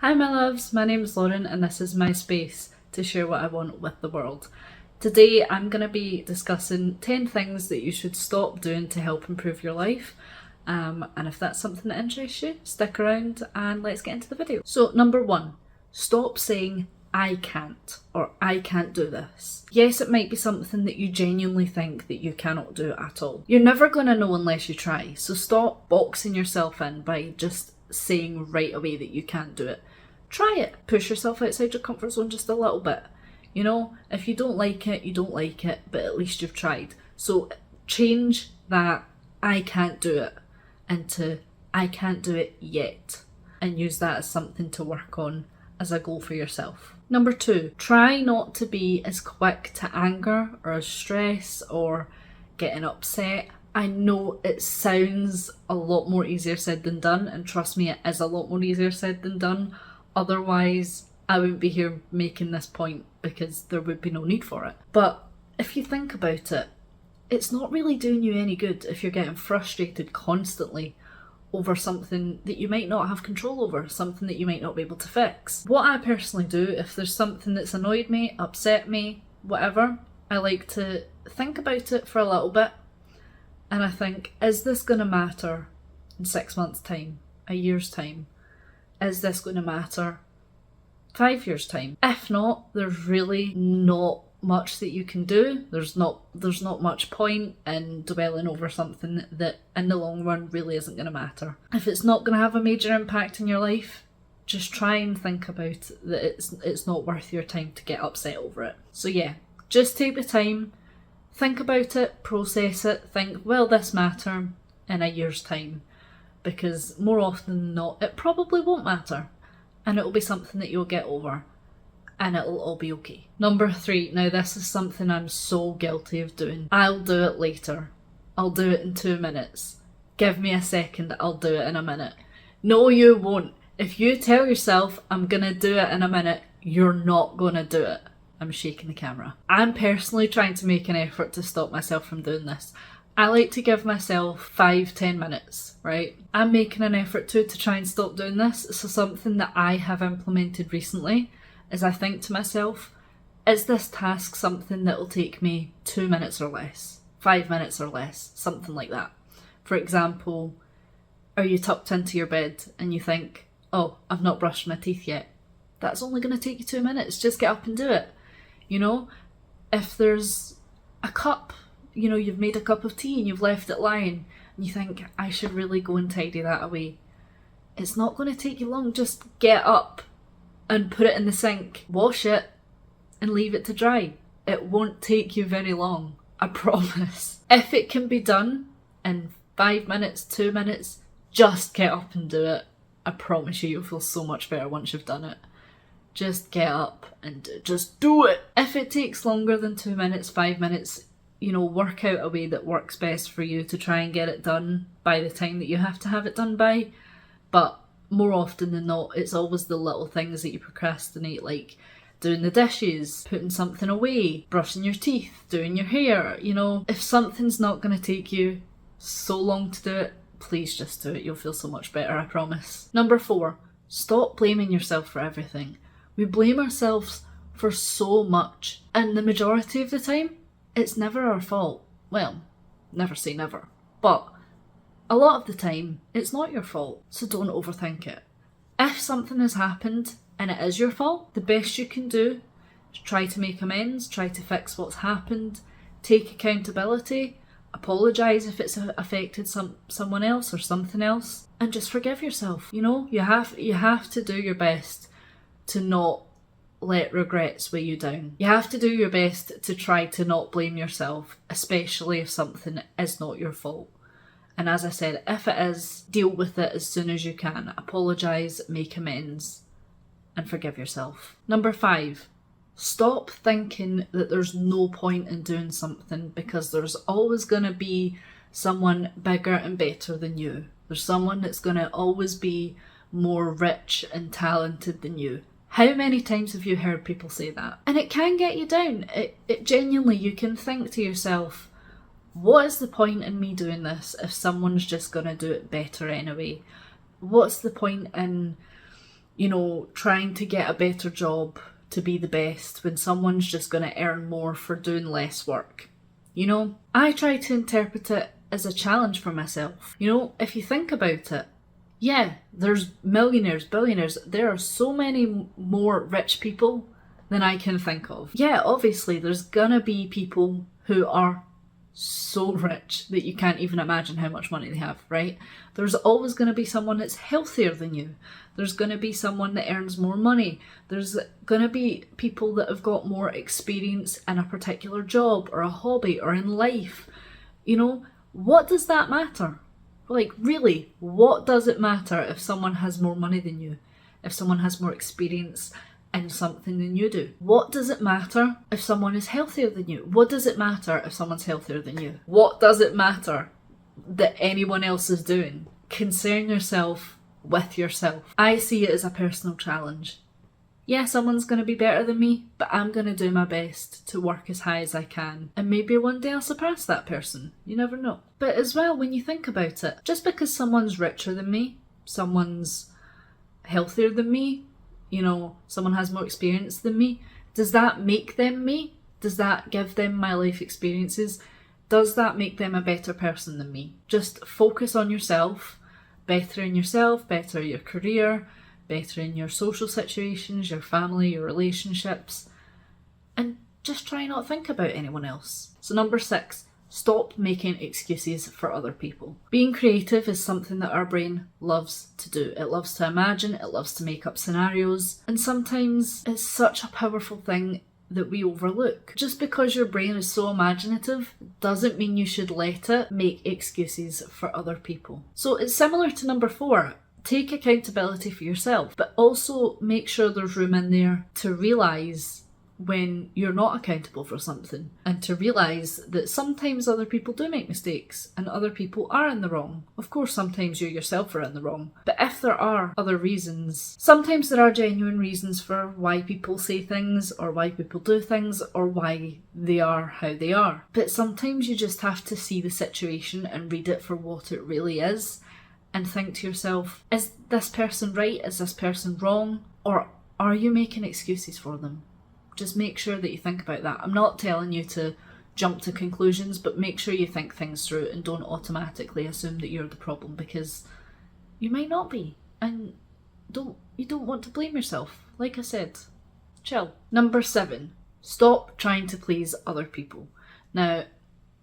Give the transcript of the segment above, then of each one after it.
Hi my loves, my name is Lauren and this is my space to share what I want with the world. Today I'm going to be discussing 10 things that you should stop doing to help improve your life. And if that's something that interests you, stick around and let's get into the video. So number 1, stop saying I can't or I can't do this. Yes, it might be something that you genuinely think that you cannot do at all. You're never going to know unless you try. So stop boxing yourself in by just saying right away that you can't do it. Try it. Push yourself outside your comfort zone just a little bit. You know, if you don't like it, you don't like it, but at least you've tried. So change that I can't do it into I can't do it yet, and use that as something to work on as a goal for yourself. Number 2, try not to be as quick to anger or as stress or getting upset. I know it sounds a lot more easier said than done, and trust me, it is a lot more easier said than done. Otherwise, I wouldn't be here making this point because there would be no need for it. But if you think about it, it's not really doing you any good if you're getting frustrated constantly over something that you might not have control over, something that you might not be able to fix. What I personally do, if there's something that's annoyed me, upset me, whatever, I like to think about it for a little bit. And I think, is this going to matter in 6 months' time, a year's time? Is this going to matter 5 years' time? If not, there's really not much that you can do. There's not much point in dwelling over something that in the long run really isn't going to matter. If it's not going to have a major impact in your life, just try and think about that it's not worth your time to get upset over it. So yeah, just take the time, think about it, process it, think, will this matter in a year's time? Because more often than not, it probably won't matter. And it'll be something that you'll get over. And it'll all be okay. Number 3, now this is something I'm so guilty of doing. I'll do it later. I'll do it in 2 minutes. Give me a second, I'll do it in a minute. No, you won't. If you tell yourself, I'm gonna do it in a minute, you're not gonna do it. I'm shaking the camera. I'm personally trying to make an effort to stop myself from doing this. I like to give myself 5-10 minutes, right? I'm making an effort to try and stop doing this. So something that I have implemented recently is I think to myself, is this task something that will take me 2 minutes or less, 5 minutes or less, something like that. For example, are you tucked into your bed and you think, oh, I've not brushed my teeth yet. That's only going to take you 2 minutes. Just get up and do it. You know, if there's a cup, you know, you've made a cup of tea and you've left it lying and you think, I should really go and tidy that away. It's not going to take you long. Just get up and put it in the sink, wash it and leave it to dry. It won't take you very long, I promise. If it can be done in 5 minutes, 2 minutes, just get up and do it. I promise you, you'll feel so much better once you've done it. Just get up and just do it. If it takes longer than 2 minutes, 5 minutes, you know, work out a way that works best for you to try and get it done by the time that you have to have it done by. But more often than not, it's always the little things that you procrastinate, like doing the dishes, putting something away, brushing your teeth, doing your hair. You know, if something's not going to take you so long to do it, please just do it. You'll feel so much better, I promise. Number 4, stop blaming yourself for everything. We blame ourselves for so much, and the majority of the time, it's never our fault. Well, never say never, but a lot of the time, it's not your fault, so don't overthink it. If something has happened and it is your fault, the best you can do is try to make amends, try to fix what's happened, take accountability, apologise if it's affected someone else or something else, and just forgive yourself. You know, you have to do your best to not let regrets weigh you down. You have to do your best to try to not blame yourself, especially if something is not your fault. And as I said, if it is, deal with it as soon as you can. Apologise, make amends, and forgive yourself. Number 5, stop thinking that there's no point in doing something because there's always going to be someone bigger and better than you. There's someone that's going to always be more rich and talented than you. How many times have you heard people say that? And it can get you down. It genuinely, you can think to yourself, what is the point in me doing this if someone's just going to do it better anyway? What's the point in trying to get a better job to be the best when someone's just going to earn more for doing less work. I try to interpret it as a challenge for myself. If you think about it, yeah, there's millionaires, billionaires. There are so many more rich people than I can think of. Yeah, obviously there's gonna be people who are so rich that you can't even imagine how much money they have, right? There's always going to be someone that's healthier than you. There's going to be someone that earns more money. There's going to be people that have got more experience in a particular job or a hobby or in life. What does that matter? Like, really, what does it matter if someone has more money than you? If someone has more experience in something than you do? What does it matter if someone is healthier than you? What does it matter if someone's healthier than you? What does it matter that anyone else is doing? Concern yourself with yourself. I see it as a personal challenge. Yeah, someone's going to be better than me, but I'm going to do my best to work as high as I can. And maybe one day I'll surpass that person. You never know. But as well, when you think about it, just because someone's richer than me, someone's healthier than me, someone has more experience than me, does that make them me? Does that give them my life experiences? Does that make them a better person than me? Just focus on yourself, better your career, better in your social situations, your family, your relationships, and just try not think about anyone else. So number 6, stop making excuses for other people. Being creative is something that our brain loves to do. It loves to imagine, it loves to make up scenarios, and sometimes it's such a powerful thing that we overlook. Just because your brain is so imaginative doesn't mean you should let it make excuses for other people. So it's similar to number 4. Take accountability for yourself, but also make sure there's room in there to realise when you're not accountable for something, and to realise that sometimes other people do make mistakes and other people are in the wrong. Of course, sometimes you yourself are in the wrong, but if there are other reasons, sometimes there are genuine reasons for why people say things or why people do things or why they are how they are. But sometimes you just have to see the situation and read it for what it really is and think to yourself, is this person right? Is this person wrong? Or are you making excuses for them? Just make sure that you think about that. I'm not telling you to jump to conclusions, but make sure you think things through and don't automatically assume that you're the problem, because you might not be. And you don't want to blame yourself. Like I said, chill. Number 7, stop trying to please other people. Now,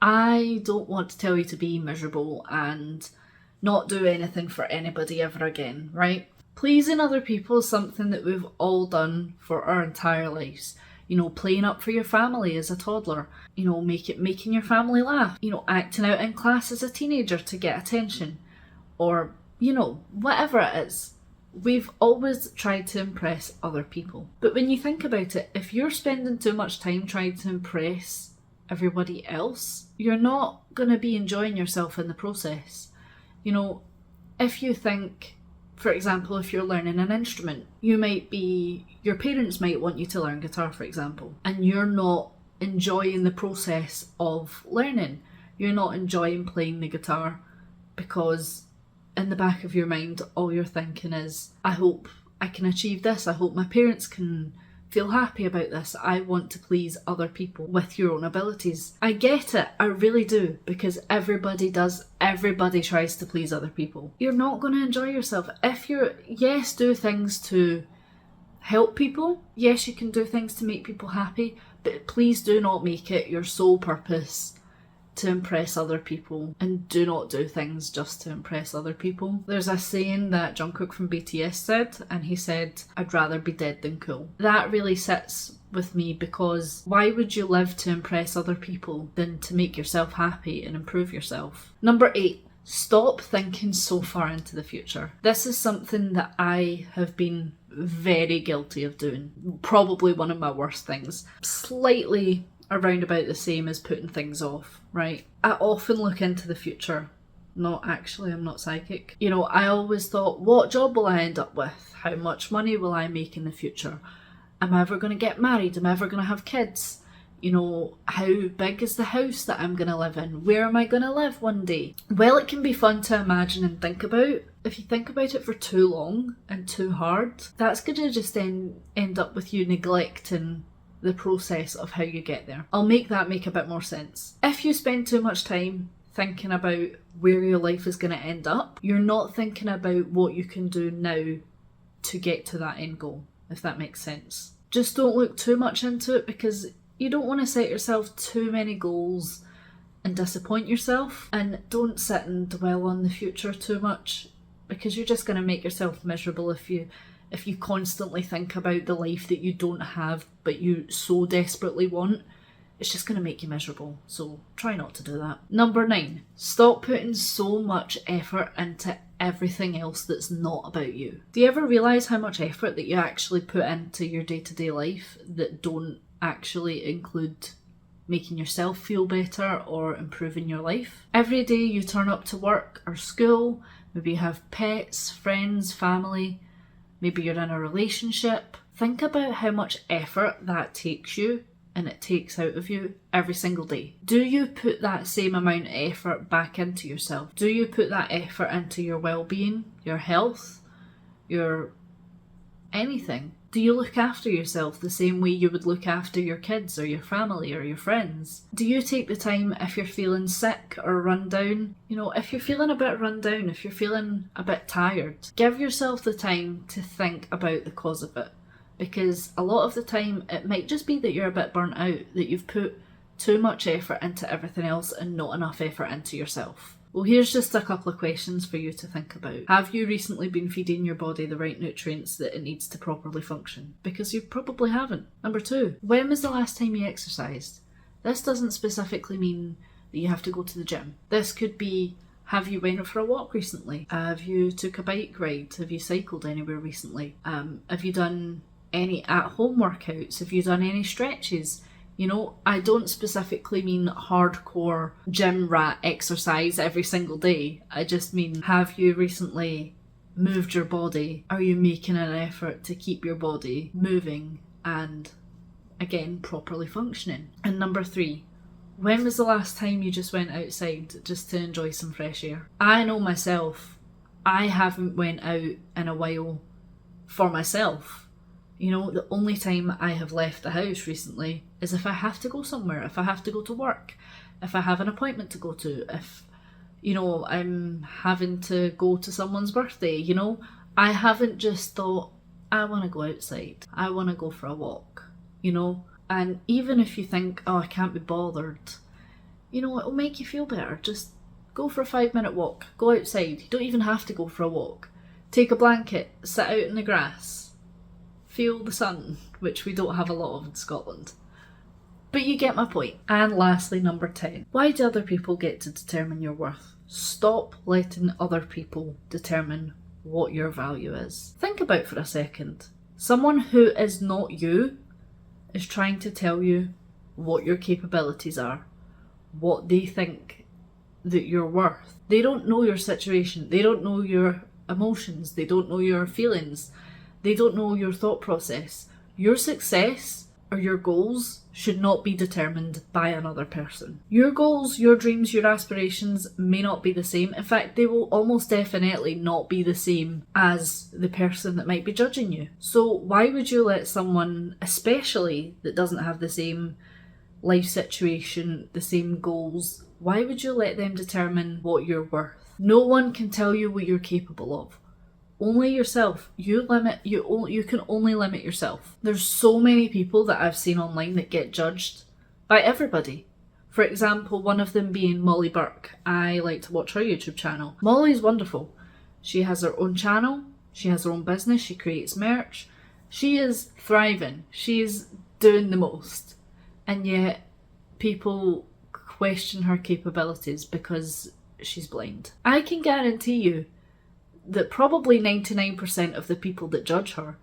I don't want to tell you to be miserable and not do anything for anybody ever again, right? Pleasing other people is something that we've all done for our entire lives. Playing up for your family as a toddler, making your family laugh, acting out in class as a teenager to get attention, or, whatever it is. We've always tried to impress other people. But when you think about it, if you're spending too much time trying to impress everybody else, you're not going to be enjoying yourself in the process. If you think, for example, if you're learning an instrument, your parents might want you to learn guitar, for example, and you're not enjoying the process of learning. You're not enjoying playing the guitar because in the back of your mind, all you're thinking is, I hope I can achieve this. I hope my parents can feel happy about this. I want to please other people with your own abilities. I get it, I really do, because everybody does. Everybody tries to please other people. You're not going to enjoy yourself. If yes, do things to help people. Yes, you can do things to make people happy, but please do not make it your sole purpose to impress other people, and do not do things just to impress other people. There's a saying that Jungkook from BTS said, and he said, I'd rather be dead than cool. That really sits with me, because why would you live to impress other people than to make yourself happy and improve yourself? Number 8, stop thinking so far into the future. This is something that I have been very guilty of doing. Probably one of my worst things. Slightly around about the same as putting things off, right? I often look into the future. Not actually, I'm not psychic. I always thought, what job will I end up with? How much money will I make in the future? Am I ever going to get married? Am I ever going to have kids? You know, how big is the house that I'm going to live in? Where am I going to live one day? Well, it can be fun to imagine and think about. If you think about it for too long and too hard, that's going to just end up with you neglecting the process of how you get there. I'll make that make a bit more sense. If you spend too much time thinking about where your life is going to end up, you're not thinking about what you can do now to get to that end goal, if that makes sense. Just don't look too much into it, because you don't want to set yourself too many goals and disappoint yourself. And don't sit and dwell on the future too much, because you're just going to make yourself miserable if you constantly think about the life that you don't have but you so desperately want. It's just going to make you miserable. So try not to do that. Number 9, stop putting so much effort into everything else that's not about you. Do you ever realise how much effort that you actually put into your day-to-day life that don't actually include making yourself feel better or improving your life? Every day you turn up to work or school, maybe you have pets, friends, family, maybe you're in a relationship. Think about how much effort that takes you and it takes out of you every single day. Do you put that same amount of effort back into yourself? Do you put that effort into your well-being, your health, your anything? Do you look after yourself the same way you would look after your kids or your family or your friends? Do you take the time if you're feeling sick or run down? You know, if you're feeling a bit run down, if you're feeling a bit tired, give yourself the time to think about the cause of it. Because a lot of the time it might just be that you're a bit burnt out, that you've put too much effort into everything else and not enough effort into yourself. Well, here's just a couple of questions for you to think about. Have you recently been feeding your body the right nutrients that it needs to properly function? Because you probably haven't. Number 2, when was the last time you exercised? This doesn't specifically mean that you have to go to the gym. This could be, have you went for a walk recently? Have you took a bike ride? Have you cycled anywhere recently? Have you done any at-home workouts? Have you done any stretches? You know, I don't specifically mean hardcore gym rat exercise every single day. I just mean, have you recently moved your body? Are you making an effort to keep your body moving and, again, properly functioning? And number 3, when was the last time you just went outside just to enjoy some fresh air? I know myself, I haven't went out in a while for myself. You know, the only time I have left the house recently is if I have to go somewhere, if I have to go to work, if I have an appointment to go to, if, you know, I'm having to go to someone's birthday, you know. I haven't just thought, I want to go outside, I want to go for a walk, you know. And even if you think, oh, I can't be bothered, you know, it'll make you feel better. Just go for a 5-minute walk, go outside. You don't even have to go for a walk. Take a blanket, sit out in the grass, feel the sun, which we don't have a lot of in Scotland. But you get my point. And lastly, number 10. Why do other people get to determine your worth? Stop letting other people determine what your value is. Think about for a second. Someone who is not you is trying to tell you what your capabilities are, what they think that you're worth. They don't know your situation. They don't know your emotions. They don't know your feelings. They don't know your thought process. Your success or your goals should not be determined by another person. Your goals, your dreams, your aspirations may not be the same. In fact, they will almost definitely not be the same as the person that might be judging you. So why would you let someone, especially that doesn't have the same life situation, the same goals, why would you let them determine what you're worth? No one can tell you what you're capable of. Only yourself. You can only limit yourself. There's so many people that I've seen online that get judged by everybody. For example, one of them being Molly Burke. I like to watch her YouTube channel. Molly's wonderful. She has her own channel. She has her own business. She creates merch. She is thriving. She's doing the most. And yet people question her capabilities because she's blind. I can guarantee you that probably 99% of the people that judge her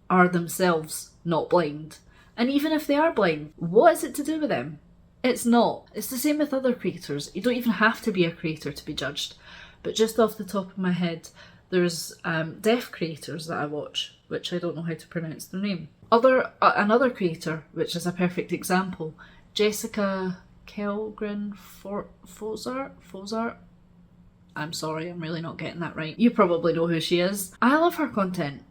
are themselves not blind. And even if they are blind, what is it to do with them? It's not. It's the same with other creators. You don't even have to be a creator to be judged. But just off the top of my head, there's deaf creators that I watch, which I don't know how to pronounce their name. Another creator, which is a perfect example, Jessica Kelgren Fozart. I'm sorry, I'm really not getting that right. You probably know who she is. I love her content.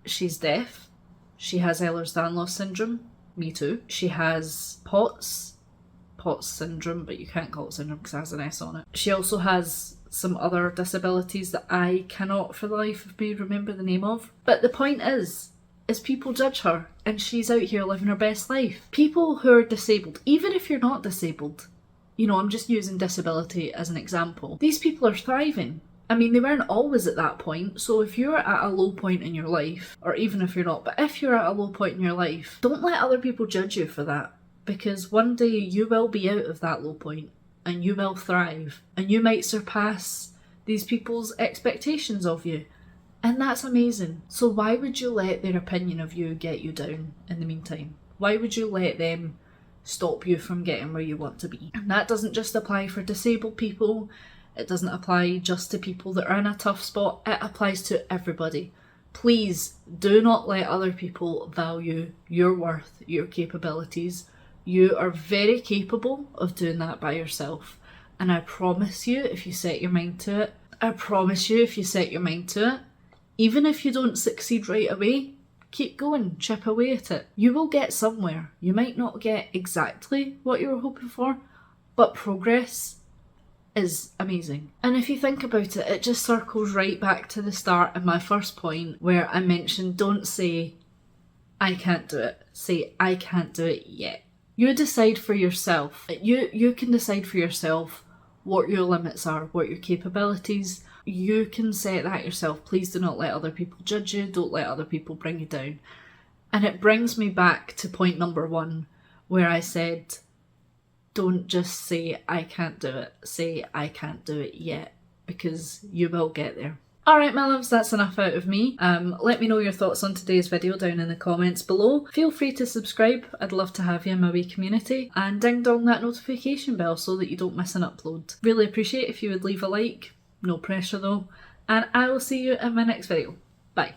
She's deaf. She has Ehlers-Danlos syndrome. Me too. She has POTS syndrome, but you can't call it syndrome because it has an S on it. She also has some other disabilities that I cannot for the life of me remember the name of. But the point is people judge her and she's out here living her best life. People who are disabled, even if you're not disabled, you know, I'm just using disability as an example. These people are thriving. I mean, they weren't always at that point, so if you're at a low point in your life, or even if you're not, but if you're at a low point in your life, don't let other people judge you for that, because one day you will be out of that low point, and you will thrive, and you might surpass these people's expectations of you, and that's amazing. So why would you let their opinion of you get you down in the meantime? Why would you let them stop you from getting where you want to be? And that doesn't just apply for disabled people. It doesn't apply just to people that are in a tough spot. It applies to everybody. Please do not let other people value your worth, your capabilities. You are very capable of doing that by yourself. And I promise you, if you set your mind to it, even if you don't succeed right away, keep going, chip away at it. You will get somewhere. You might not get exactly what you were hoping for, but progress is amazing. And if you think about it, it just circles right back to the start of my first point where I mentioned don't say, I can't do it. Say, I can't do it yet. You decide for yourself. You can decide for yourself what your limits are, what your capabilities. You can set that yourself. Please do not let other people judge you. Don't let other people bring you down. And it brings me back to point number 1 where I said, don't just say, I can't do it. Say, I can't do it yet, because you will get there. Alright my loves, that's enough out of me. Let me know your thoughts on today's video down in the comments below. Feel free to subscribe, I'd love to have you in my wee community. And ding dong that notification bell so that you don't miss an upload. Really appreciate if you would leave a like, no pressure though. And I will see you in my next video. Bye.